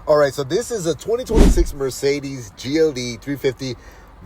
All right, so this is a 2026 Mercedes GLE 350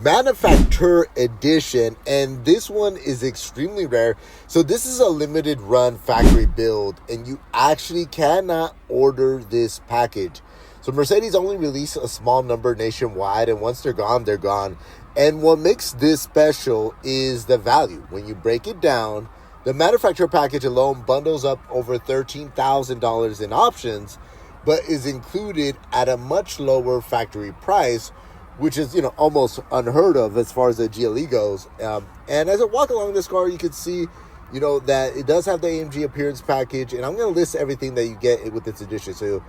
MANUFAKTUR Edition, and this one is extremely rare. So this is a limited run factory build, and you actually cannot order this package. So Mercedes only release a small number nationwide, and once they're gone, they're gone. And what makes this special is the value. When you break it down, the MANUFAKTUR package alone bundles up over $13,000 in options, but is included at a much lower factory price, which is, almost unheard of as far as the GLE goes. And as I walk along this car, you can see, that it does have the AMG appearance package, and I'm going to list everything that you get with this edition. So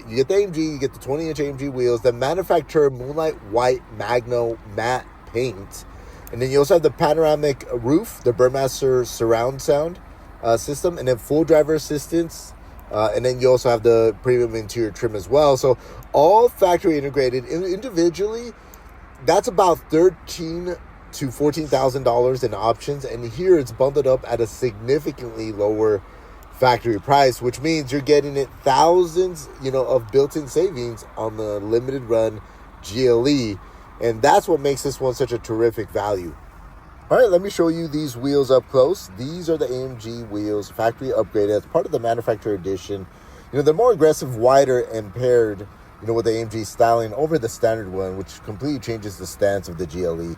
you get the AMG, you get the 20-inch AMG wheels, the MANUFAKTUR Moonlight White Magno matte paint, and then you also have the panoramic roof, the Burmester surround sound system, and then full driver assistance. And then you also have the premium interior trim as well. So all factory integrated. Individually, that's about $13,000 to $14,000 in options. And here it's bundled up at a significantly lower factory price, which means you're getting it thousands, of built-in savings on the limited run GLE. And that's what makes this one such a terrific value. All right, let me show you these wheels up close. These are the AMG wheels, factory upgraded as part of the MANUFAKTUR Edition. They're more aggressive, wider, and paired, with the AMG styling over the standard one, which completely changes the stance of the GLE.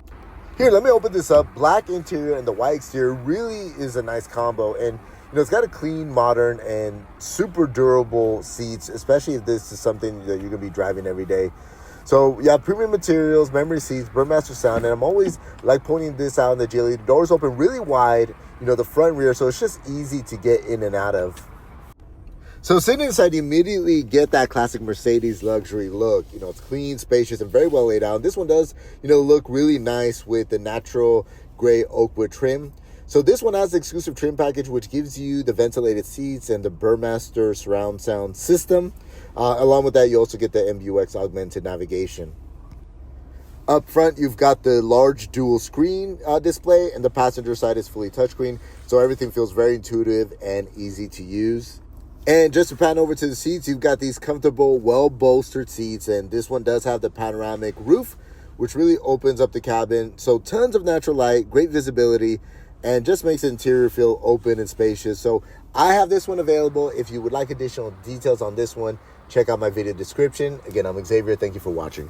Here, let me open this up. Black interior and the white exterior really is a nice combo. And, it's got a clean, modern, and super durable seats, especially if this is something that you're going to be driving every day. So you have premium materials, memory seats, Burmester sound, and I'm always pointing this out in the GLE. The doors open really wide, the front and rear, so it's just easy to get in and out of. So sitting inside, you immediately get that classic Mercedes luxury look. It's clean, spacious, and very well laid out. And this one does, look really nice with the natural gray oakwood trim. So this one has the exclusive trim package, which gives you the ventilated seats and the Burmester surround sound system. Along with that, you also get the MBUX augmented navigation. Up front, you've got the large dual screen display, and the passenger side is fully touchscreen. So everything feels very intuitive and easy to use. And just to pan over to the seats, you've got these comfortable, well-bolstered seats. And this one does have the panoramic roof, which really opens up the cabin. So tons of natural light, great visibility, and just makes the interior feel open and spacious. So I have this one available. If you would like additional details on this one, check out my video description. Again, I'm Xavier. Thank you for watching.